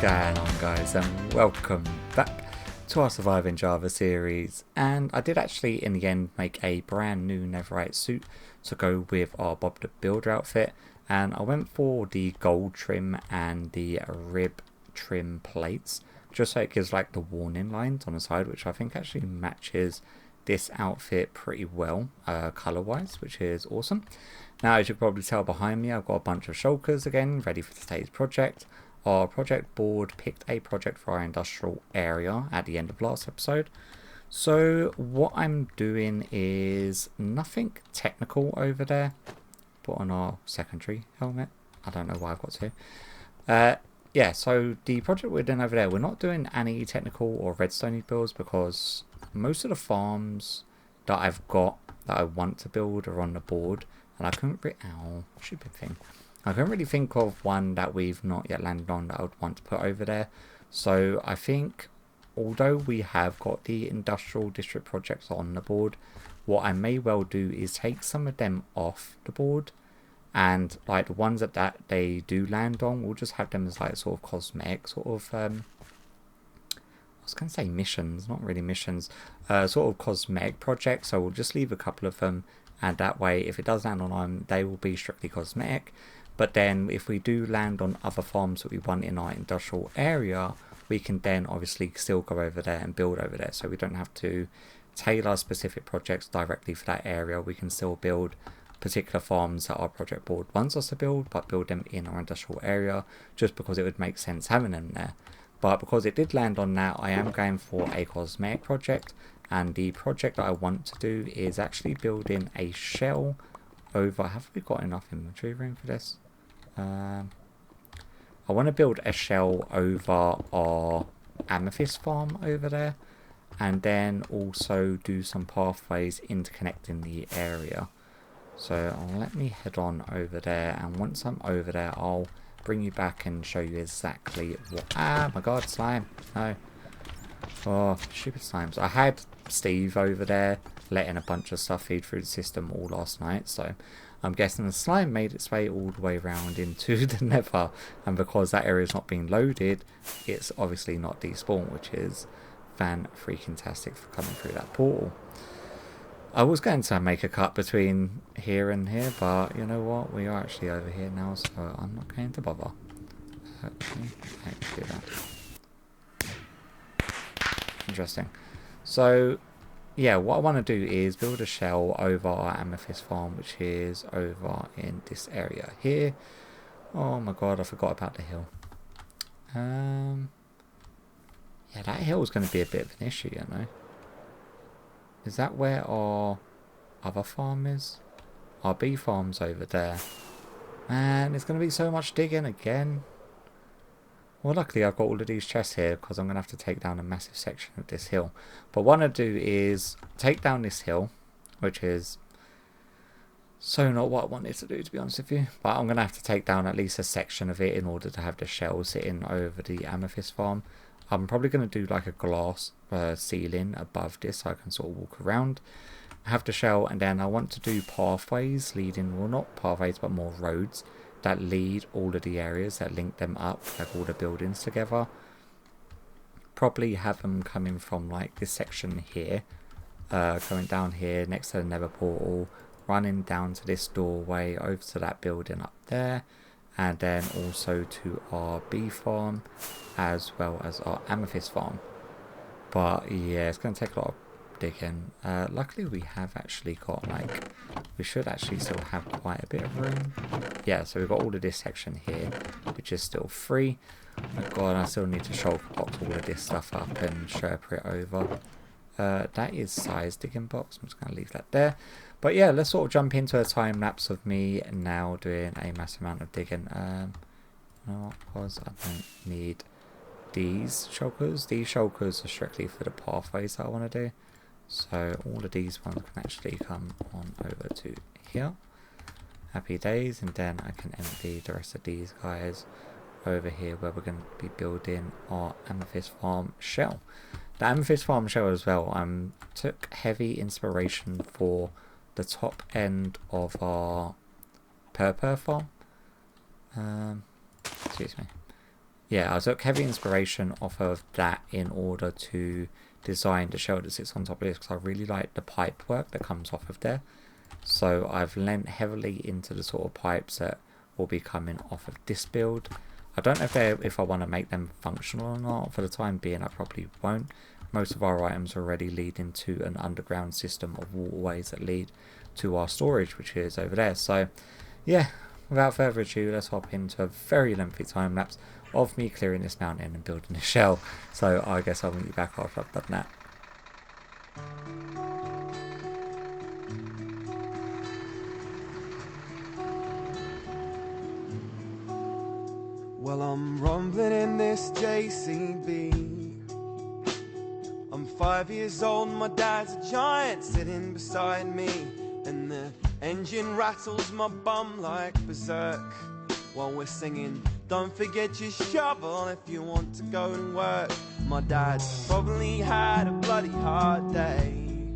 going on, guys, and welcome back to our Surviving Java series. And I did actually in the end make a brand new netherite suit to go with our Bob the Builder outfit, and I went for the gold trim and the rib trim plates just so it gives like the warning lines on the side, which I think actually matches this outfit pretty well color wise, which is awesome. Now, as you can probably tell behind me, I've got a bunch of shulkers again ready for today's project. Our project board picked a project for our industrial area at the end of last episode. So what I'm doing is nothing technical over there. Put on our secondary helmet. I don't know why I've got to. Yeah, so the project we're doing over there, we're not doing any technical or redstone builds because most of the farms that I've got that I want to build are on the board, and I couldn't stupid thing. I couldn't really think of one that we've not yet landed on that I would want to put over there. So I think, although we have got the industrial district projects on the board, what I may well do is take some of them off the board, and like the ones that they do land on, we'll just have them as like sort of cosmetic sort of I was going to say missions, not really missions, sort of cosmetic projects. So we'll just leave a couple of them, and that way if it does land on them, they will be strictly cosmetic. But then if we do land on other farms that we want in our industrial area, we can then obviously still go over there and build over there. So we don't have to tailor specific projects directly for that area. We can still build particular farms that our project board wants us to build, but build them in our industrial area just because it would make sense having them there. But because it did land on that, I am going for a cosmetic project. And the project that I want to do is actually building a shell over... Have we got enough inventory room for this? I want to build a shell over our amethyst farm over there, and then also do some pathways interconnecting the area. So let me head on over there, and once I'm over there, I'll bring you back and show you exactly what... Ah, my god, slime. No. Oh, stupid slimes. I had Steve over there letting a bunch of stuff feed through the system all last night, so I'm guessing the slime made its way all the way around into the nether, and because that area is not being loaded, it's obviously not despawned, which is fan-freaking-tastic for coming through that portal. I was going to make a cut between here and here, but you know what, we are actually over here now, so I'm not going to bother. Do that. Interesting. So yeah, what I want to do is build a shell over our amethyst farm, which is over in this area here. Oh my god, I forgot about the hill. Yeah, that hill is going to be a bit of an issue, you know. Is that where our other farm is? Our bee farm's over there. Man, it's going to be so much digging again. Well, luckily I've got all of these chests here because I'm going to have to take down a massive section of this hill. But what I do is take down this hill, which is so not what I wanted to do, to be honest with you. But I'm going to have to take down at least a section of it in order to have the shell sitting over the amethyst farm. I'm probably going to do like a glass ceiling above this so I can sort of walk around. I have the shell, and then I want to do pathways leading, well, not pathways but more roads that lead all of the areas that link them up, like all the buildings together. Probably have them coming from like this section here, going down here next to the nether portal, running down to this doorway, over to that building up there, and then also to our bee farm as well as our amethyst farm. But yeah, it's going to take a lot of digging. Luckily we have actually got like, we should actually still have quite a bit of room. Yeah, so we've got all of this section here which is still free. Oh my god, I still need to shulker box all of this stuff up and sherpa it over. That is size digging box. I'm just going to leave that there. But yeah, let's sort of jump into a time lapse of me now doing a massive amount of digging. You know what, because I don't need these shulkers. These shulkers are strictly for the pathways that I want to do. So all of these ones can actually come on over to here. Happy days. And then I can empty the rest of these guys over here where we're going to be building our amethyst farm shell. The amethyst farm shell as well, took heavy inspiration for the top end of our purple farm. Excuse me. yeah, I took heavy inspiration off of that in order to design the shell that sits on top of this, because I really like the pipe work that comes off of there. So I've lent heavily into the sort of pipes that will be coming off of this build. I don't know if I want to make them functional or not. For the time being, I probably won't. Most of our items are already leading to an underground system of waterways that lead to our storage, which is over there. So yeah, without further ado, let's hop into a very lengthy time lapse of me clearing this mountain and building a shell. So I guess I'll meet you back after I've done that. Well, I'm rumbling in this JCB. I'm 5 years old, my dad's a giant sitting beside me, and the engine rattles my bum like berserk while we're singing, don't forget your shovel if you want to go to work. My dad's probably had a bloody hard day,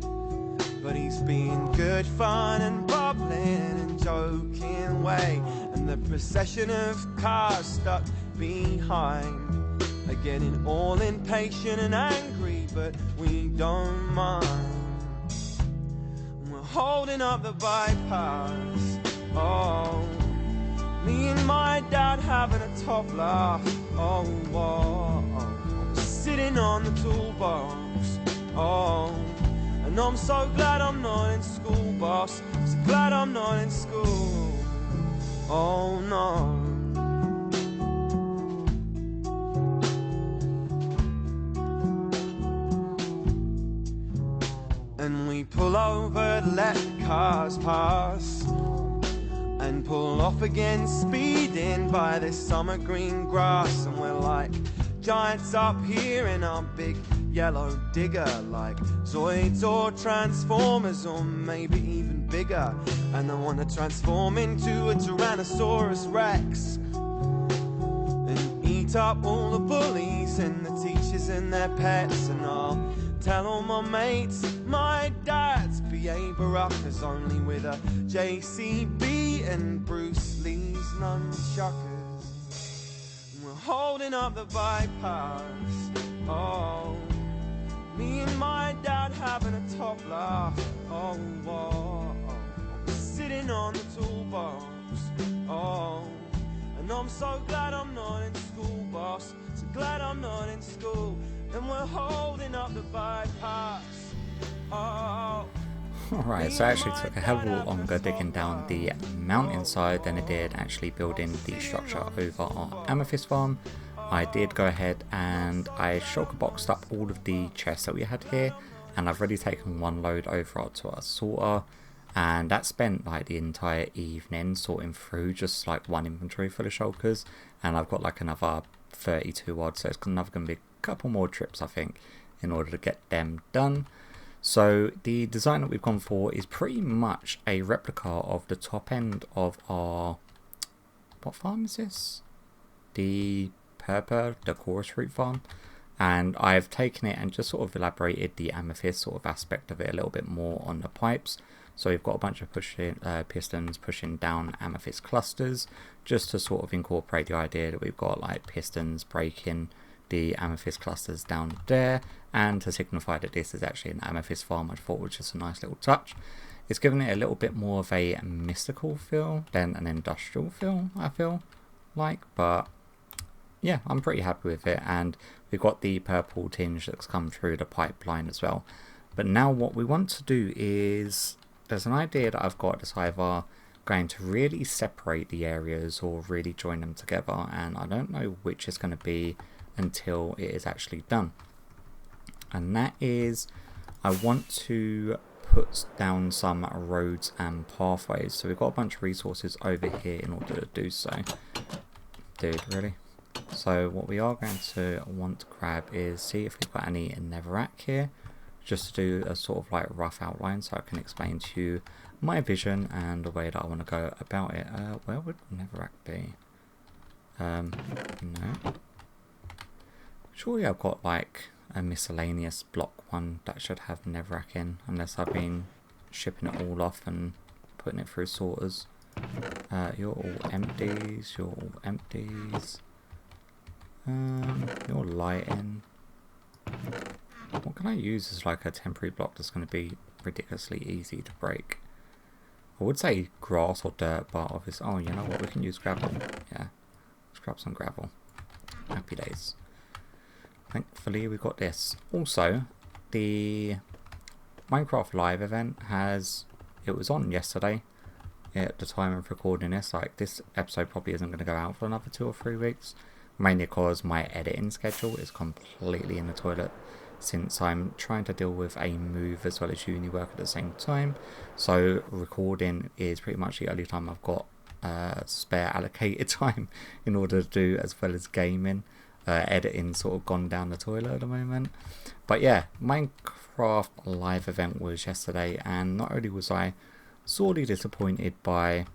but he's been good fun and bubbling and joking way. And the procession of cars stuck behind are getting all impatient and angry, but we don't mind. We're holding up the bypass, oh, me and my dad having a top laugh, oh, oh, oh. Sitting on the toolbox, oh, and I'm so glad I'm not in school, boss, so glad I'm not in school, oh no. And we pull over, let cars pass, and pull off again, speeding by this summer green grass. And we're like giants up here in our big yellow digger, like Zoids or Transformers, or maybe even bigger. And I want to transform into a Tyrannosaurus Rex and eat up all the bullies and the teachers and their pets. And I'll tell all my mates my dad's B.A. Baracus, only with a JCB and Bruce Lee's nunchuckers. We're holding up the bypass, oh, me and my dad having a top laugh, oh, oh, oh. Sitting on the toolbox, oh, and I'm so glad I'm not in school, boss, so glad I'm not in school. And we're holding up the bypass, oh. Alright, so it actually took a hell of a lot longer digging down the mountainside than it did actually building the structure over our amethyst farm. I did go ahead and I shulker boxed up all of the chests that we had here, and I've already taken one load over to our sorter, and that spent like the entire evening sorting through just like one inventory full of shulkers, and I've got like another 32 odd, so it's going to be a couple more trips I think in order to get them done. So the design that we've gone for is pretty much a replica of the top end of our, what farm is this? The chorus fruit farm. And I've taken it and just sort of elaborated the amethyst sort of aspect of it a little bit more on the pipes. So we've got a bunch of pistons pushing down amethyst clusters, just to sort of incorporate the idea that we've got like pistons breaking the amethyst clusters down there, and to signify that this is actually an amethyst farm. I thought was just a nice little touch. It's given it a little bit more of a mystical feel than an industrial feel, I feel like, but yeah, I'm pretty happy with it. And we've got the purple tinge that's come through the pipeline as well. But now what we want to do is, there's an idea that I've got that's either going to really separate the areas or really join them together, and I don't know which is going to be until it is actually done. And that is, I want to put down some roads and pathways. So we've got a bunch of resources over here in order to do so. Dude, really? So what we are going to want to grab is see if we've got any netherrack here, just to do a sort of like rough outline so I can explain to you my vision and the way that I want to go about it. Where would netherrack be? No. Surely I've got like a miscellaneous block one that should have netherrack in, unless I've been shipping it all off and putting it through sorters. You're all empties, you're all empties. Your lighting. What can I use as like a temporary block that's going to be ridiculously easy to break? I would say grass or dirt, but obviously... Oh, you know what? We can use gravel. Yeah. Let's grab some gravel. Happy days. Thankfully, we got this. Also, the Minecraft Live event has... It was on yesterday. At the time of recording this. Like, this episode probably isn't going to go out for another 2 or 3 weeks. Mainly because my editing schedule is completely in the toilet, since I'm trying to deal with a move as well as uni work at the same time. So recording is pretty much the only time I've got spare allocated time in order to do, as well as gaming. Editing sort of gone down the toilet at the moment. But yeah, Minecraft Live event was yesterday, and not only was I sorely disappointed by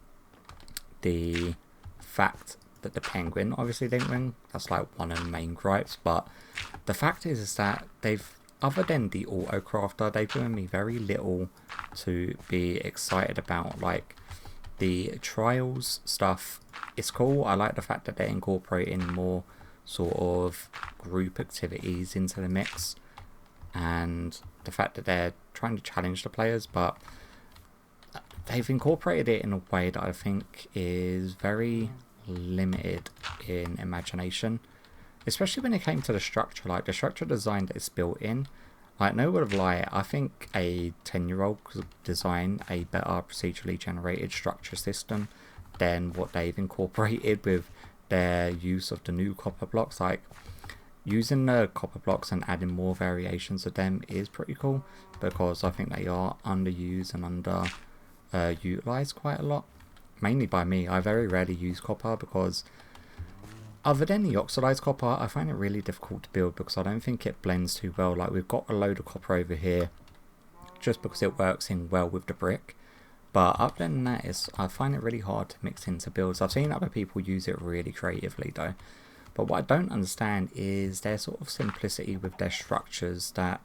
the fact that the penguin obviously didn't win. That's like one of the main gripes, but the fact is that they've, other than the auto crafter, they've given me very little to be excited about. Like, the trials stuff is cool. I like the fact that they're incorporating more sort of group activities into the mix, and the fact that they're trying to challenge the players, but they've incorporated it in a way that I think is very limited in imagination, especially when it came to the structure. Like, the structure design that it's built in, like, no word of lie, I think a 10-year-old could design a better procedurally generated structure system than what they've incorporated with their use of the new copper blocks. Like, using the copper blocks and adding more variations of them is pretty cool, because I think they are underused and utilized quite a lot. Mainly by me. I very rarely use copper, because other than the oxidized copper, I find it really difficult to build because I don't think it blends too well. Like, we've got a load of copper over here just because it works in well with the brick, but other than that, I find it really hard to mix into builds. I've seen other people use it really creatively though, but what I don't understand is their sort of simplicity with their structures that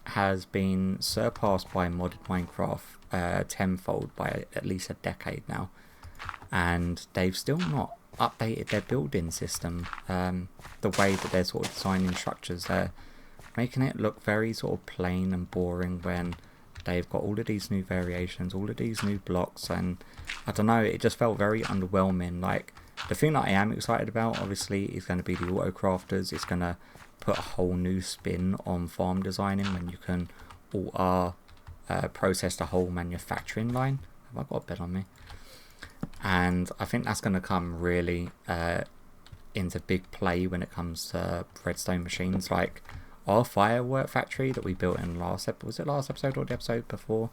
has been surpassed by modded Minecraft tenfold by at least a decade now, and they've still not updated their building system. The way that they're sort of designing structures, they're making it look very sort of plain and boring when they've got all of these new variations, all of these new blocks, and I don't know, it just felt very underwhelming. Like, the thing that I am excited about obviously is going to be the auto crafters. It's going to put a whole new spin on farm designing when you can auto process the whole manufacturing line. Have I got a bed on me? And I think that's going to come really into big play when it comes to redstone machines. Like, our firework factory that we built in last episode, was it last episode or the episode before?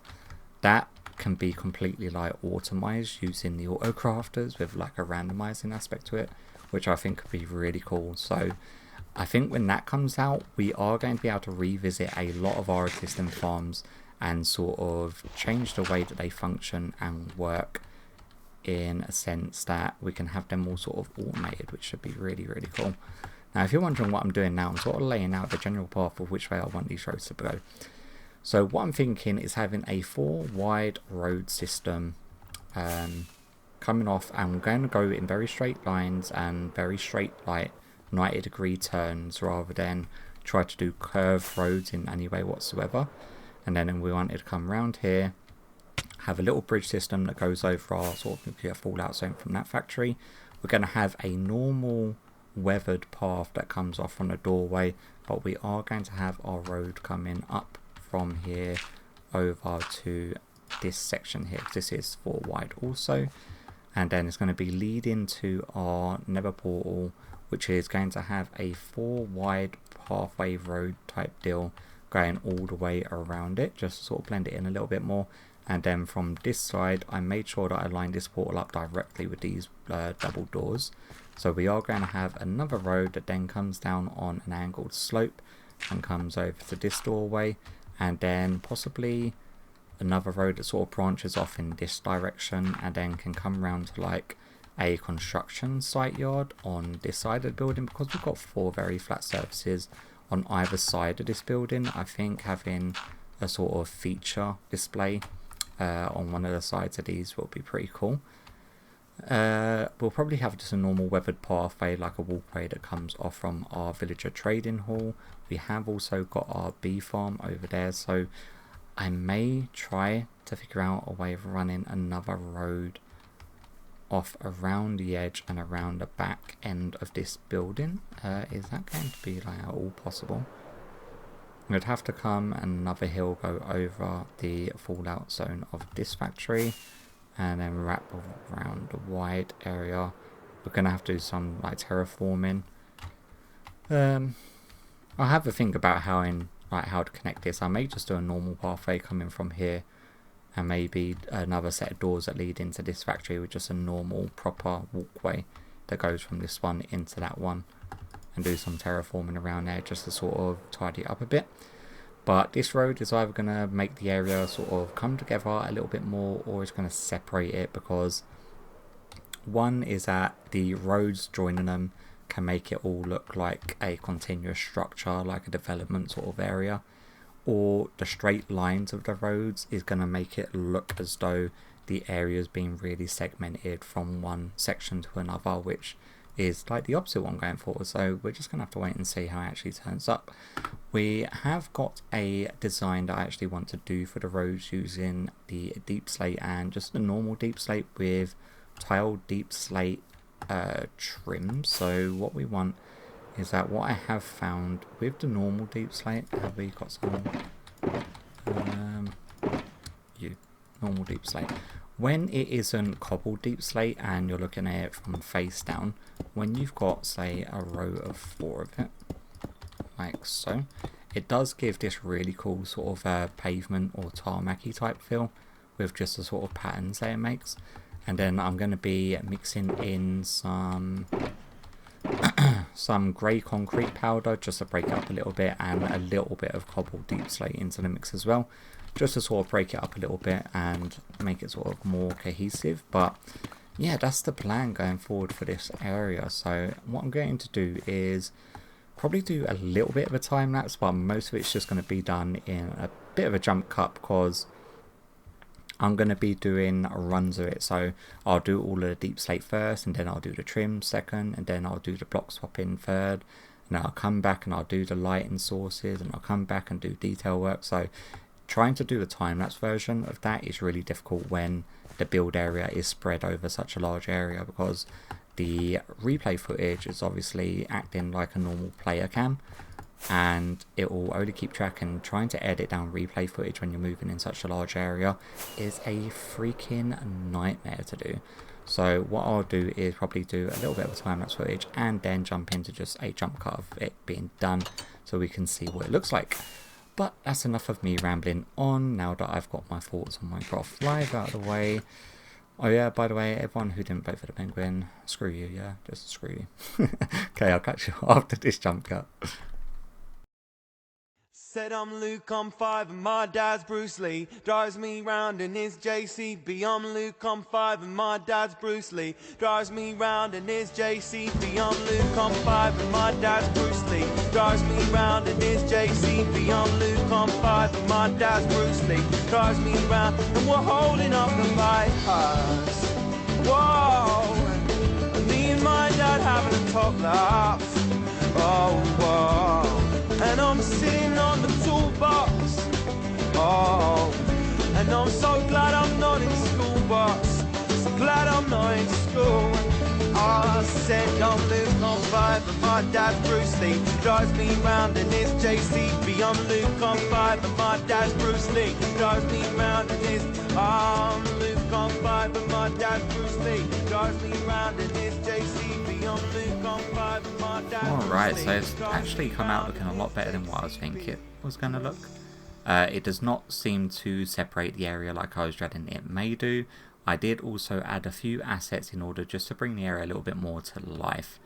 That can be completely like automized using the auto crafters with like a randomizing aspect to it, which I think could be really cool. So I think when that comes out, we are going to be able to revisit a lot of our existing farms and sort of change the way that they function and work, in a sense that we can have them all sort of automated, which should be really, really cool. Now, if you're wondering what I'm doing now, I'm sort of laying out the general path of which way I want these roads to go. So what I'm thinking is having a 4-wide road system coming off, and we're going to go in very straight lines and very straight, like 90-degree turns, rather than try to do curved roads in any way whatsoever. And then we wanted to come around here, have a little bridge system that goes over our sort of nuclear fallout zone from that factory. We're going to have a normal weathered path that comes off from the doorway, but we are going to have our road coming up from here over to this section here, because this is 4 wide also. And then it's going to be leading to our nether portal, which is going to have a 4 wide pathway road type deal going all the way around it, just to sort of blend it in a little bit more. And then from this side, I made sure that I lined this portal up directly with these double doors. So we are going to have another road that then comes down on an angled slope and comes over to this doorway, and then possibly another road that sort of branches off in this direction and then can come around to like a construction site yard on this side of the building, because we've got 4 very flat surfaces on either side of this building. I think having a sort of feature display on one of the sides of these will be pretty cool. We'll probably have just a normal weathered pathway, like a walkway that comes off from our villager trading hall. We have also got our bee farm over there, so I may try to figure out a way of running another road off around the edge and around the back end of this building. Is that going to be like at all possible? We'd have to come another hill, go over the fallout zone of this factory, and then wrap around the wide area. We're gonna have to do some like terraforming. I'll have a think about how to connect this. I may just do a normal pathway coming from here, and maybe another set of doors that lead into this factory with just a normal proper walkway that goes from this one into that one, and do some terraforming around there just to sort of tidy it up a bit. But this road is either going to make the area sort of come together a little bit more, or it's going to separate it, because one is that the roads joining them can make it all look like a continuous structure, like a development sort of area, or the straight lines of the roads is going to make it look as though the area is being really segmented from one section to another, which is like the opposite one going forward. So we're just gonna have to wait and see how it actually turns up. We have got a design that I actually want to do for the roads using the deep slate and just a normal deep slate with tiled deep slate trim. So what we want is that what I have found with the normal deep slate, have we got some normal deep slate, when it isn't cobbled deep slate and you're looking at it from face down, when you've got say a row of 4 of it like so, it does give this really cool sort of pavement or tarmacy type feel with just the sort of patterns that it makes. And then I'm going to be mixing in some grey concrete powder just to break it up a little bit, and a little bit of cobbled deep slate into the mix as well, just to sort of break it up a little bit and make it sort of more cohesive. But yeah, that's the plan going forward for this area. So what I'm going to do is probably do a little bit of a time lapse, but most of it's just going to be done in a bit of a jump cut, because I'm going to be doing runs of it. So I'll do all of the deep slate first, and then I'll do the trim second, and then I'll do the block swapping third, and I'll come back and I'll do the lighting sources, and I'll come back and do detail work. So trying to do a time-lapse version of that is really difficult when the build area is spread over such a large area, because the replay footage is obviously acting like a normal player cam, and it will only keep track, and trying to edit down replay footage when you're moving in such a large area is a freaking nightmare to do. So what I'll do is probably do a little bit of time-lapse footage and then jump into just a jump cut of it being done so we can see what it looks like. But that's enough of me rambling on now that I've got my thoughts on Minecraft Live out of the way. Oh yeah, by the way, everyone who didn't vote for the penguin, screw you, yeah, just screw you. Okay, I'll catch you after this jump cut. Said I'm Luke, I'm 5 and my dad's Bruce Lee. Drives me round in his JCB. I'm Luke, I'm 5 and my dad's Bruce Lee. Drives me round in his JCB. I'm Luke, I'm 5 and my dad's Bruce Lee. Drives me round in his JCB. I'm Luke, I'm 5 and my dad's Bruce Lee. Drives me round and we're holding up the lighthouse. Whoa, and me and my dad having a top laugh. Oh, whoa. And I'm sitting on the toolbox. Oh, and I'm so glad I'm not in school, boss. So glad I'm not in school. I said I'm Luke, I'm 5 and my dad's Bruce Lee. Drives me round in his JCB. I'm Luke, I'm 5 and my dad's Bruce Lee. Drives me round in his... I'm Luke, I'm 5 and my dad's Bruce Lee. Drives me round in his JCB. I'm Luke, I'm 5 and my dad's Bruce Lee. Alright, so it's actually come out looking a lot better than what I was thinking it was going to look. It does not seem to separate the area like I was dreading it may do. I did also add a few assets in order just to bring the area a little bit more to life,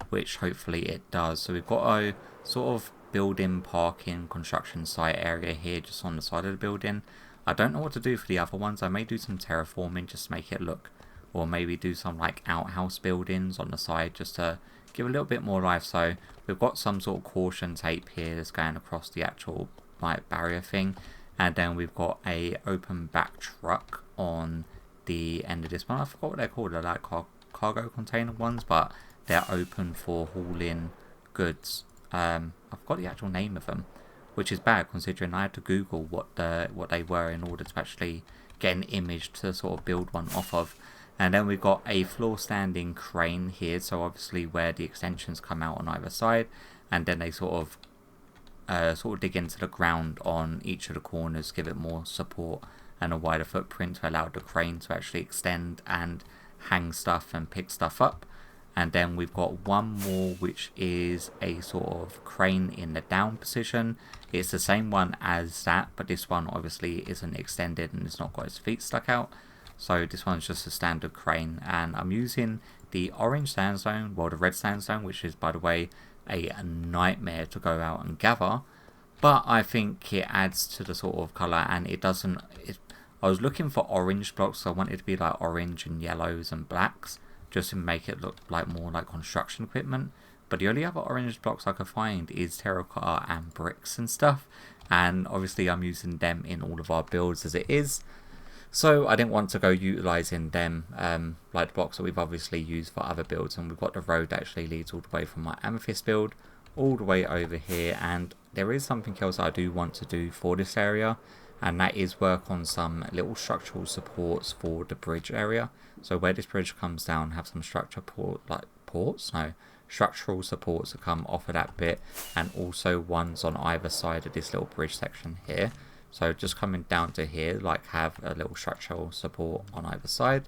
which hopefully it does. So we've got a sort of building, parking, construction site area here just on the side of the building. I don't know what to do for the other ones. I may do some terraforming just to make it look, or maybe do some like outhouse buildings on the side just to give a little bit more life. So we've got some sort of caution tape here that's going across the actual like barrier thing, and then we've got a open back truck on the end of this one. I forgot what they're called. They're like cargo container ones, but they're open for hauling goods. I forgot the actual name of them, which is bad considering I had to Google what they were in order to actually get an image to sort of build one off of. And then we've got a floor standing crane here, so obviously where the extensions come out on either side, and then they sort of dig into the ground on each of the corners, give it more support and a wider footprint to allow the crane to actually extend and hang stuff and pick stuff up. And then we've got one more, which is a sort of crane in the down position. It's the same one as that, but this one obviously isn't extended and it's not got its feet stuck out. So this one's just a standard crane, and I'm using the orange sandstone, well, the red sandstone, which is, by the way, a nightmare to go out and gather. But I think it adds to the sort of colour, and it doesn't... I was looking for orange blocks, so I wanted it to be like orange and yellows and blacks, just to make it look like more like construction equipment. But the only other orange blocks I could find is terracotta and bricks and stuff, and obviously I'm using them in all of our builds as it is, so I didn't want to go utilising them like the blocks that we've obviously used for other builds. And we've got the road that actually leads all the way from my amethyst build all the way over here, and there is something else I do want to do for this area, and that is work on some little structural supports for the bridge area. So where this bridge comes down, have some structural supports that come off of that bit, and also ones on either side of this little bridge section here. So just coming down to here, like have a little structural support on either side.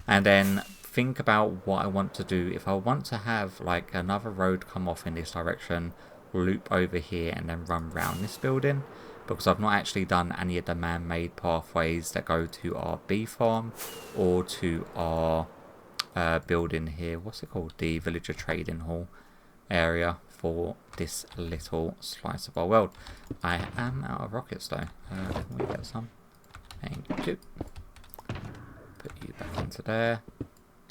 And then think about what I want to do. If I want to have like another road come off in this direction, loop over here and then run round this building, because I've not actually done any of the man-made pathways that go to our bee farm or to our building here. What's it called? The villager trading hall area for this little slice of our world. I am out of rockets though. Can we get some? Thank you. Put you back into there.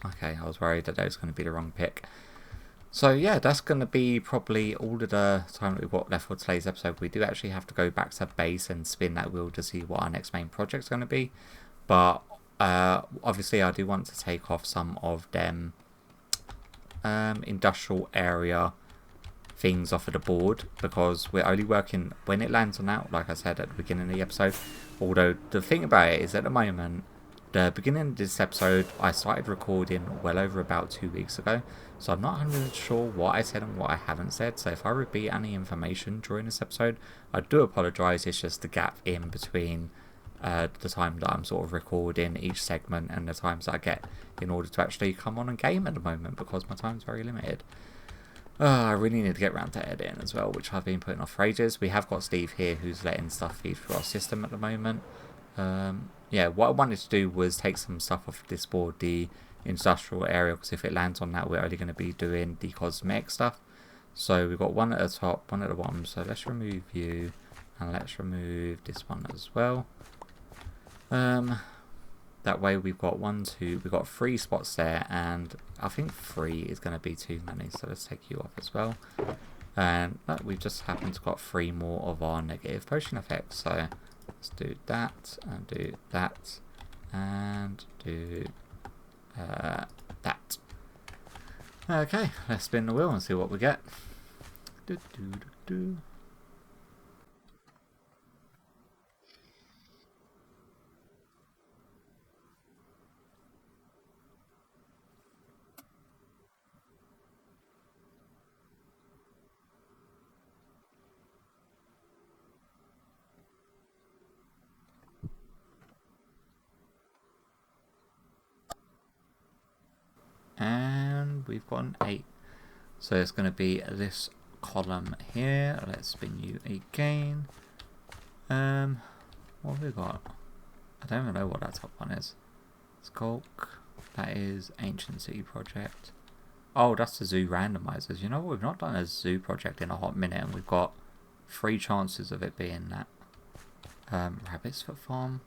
Okay, I was worried that that was going to be the wrong pick. So yeah, that's going to be probably all of the time that we've got left for today's episode. We do actually have to go back to base and spin that wheel to see what our next main project's going to be. But obviously I do want to take off some of them industrial area things off of the board, because we're only working when it lands on that, like I said at the beginning of the episode. Although the thing about it is, at the moment, the beginning of this episode I started recording well over about 2 weeks ago, so I'm not 100% sure what I said and what I haven't said. So if I repeat any information during this episode, I do apologise. It's just the gap in between the time that I'm sort of recording each segment and the times that I get in order to actually come on and game at the moment, because my time's very limited. I really need to get around to editing as well, which I've been putting off for ages. We have got Steve here who's letting stuff feed through our system at the moment. Yeah, what I wanted to do was take some stuff off this board, the industrial area, because if it lands on that, we're only going to be doing the cosmetic stuff. So we've got one at the top, one at the bottom. So let's remove you, and let's remove this one as well. That way we've got we've got 3 spots there, and I think 3 is going to be too many, so let's take you off as well. And we've just happened to got 3 more of our negative potion effects, so let's do that, and do that, and do that. Okay, let's spin the wheel and see what we get. Do, do, do, do. And we've got an 8, so it's going to be this column here. Let's spin you again. What have we got? I don't even know what that top one is. Skulk, that is Ancient City Project. Oh, that's the zoo randomizers. You know what, we've not done a zoo project in a hot minute, and we've got 3 chances of it being that. Rabbit's Foot Farm.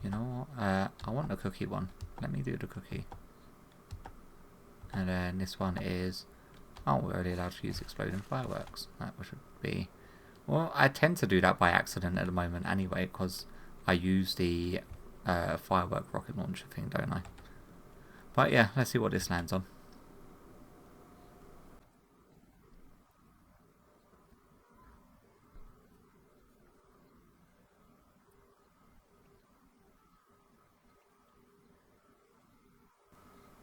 You know what, I want the cookie one. Let me do the cookie. And then this one is, oh, we're only allowed to use exploding fireworks. That should be, well, I tend to do that by accident at the moment anyway, because I use the firework rocket launcher thing, don't I? But yeah, let's see what this lands on.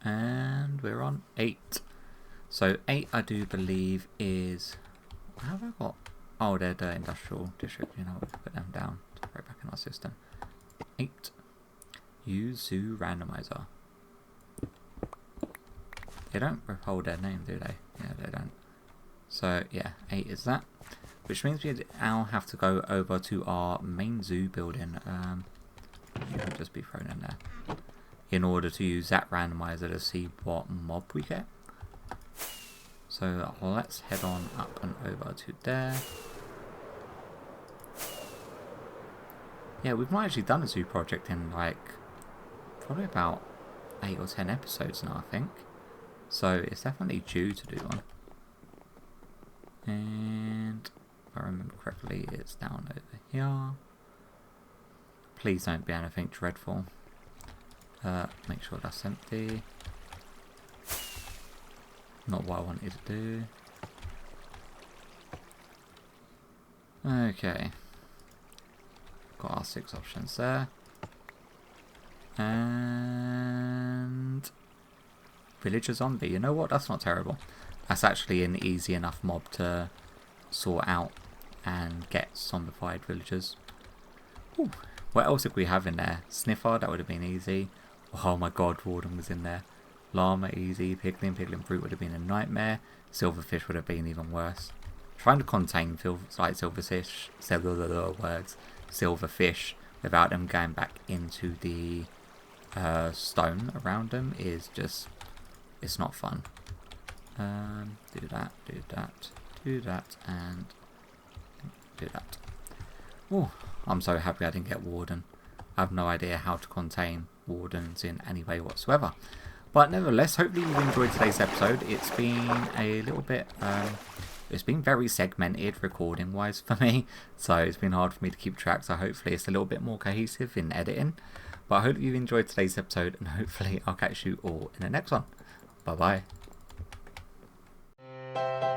And we're on 8. So 8 I do believe is... How have I got? Oh, they're the industrial district. You know, we can put them down right back in our system. 8. Use zoo randomizer. They don't withhold their name, do they? Yeah, they don't. So yeah, 8 is that. Which means we now have to go over to our main zoo building. You can just be thrown in there. In order to use that randomizer to see what mob we get. So let's head on up and over to there. Yeah, we've not actually done a zoo project in like probably about 8 or 10 episodes now, I think. So it's definitely due to do one. And if I remember correctly, it's down over here. Please don't be anything dreadful. Make sure that's empty. Not what I wanted to do. Okay. Got our 6 options there. And... Villager zombie. You know what? That's not terrible. That's actually an easy enough mob to sort out and get zombified villagers. Ooh. What else did we have in there? Sniffer, that would have been easy. Oh my god, Warden was in there. Llama, easy. Piglin fruit would have been a nightmare. Silverfish would have been even worse. Trying to contain silverfish without them going back into the stone around them is just, it's not fun. Do that, and do that. Oh, I'm so happy I didn't get Warden. I have no idea how to contain Wardens in any way whatsoever. But nevertheless, hopefully you've enjoyed today's episode. It's been a little bit, it's been very segmented recording wise for me. So it's been hard for me to keep track. So hopefully it's a little bit more cohesive in editing. But I hope you've enjoyed today's episode. And hopefully I'll catch you all in the next one. Bye bye.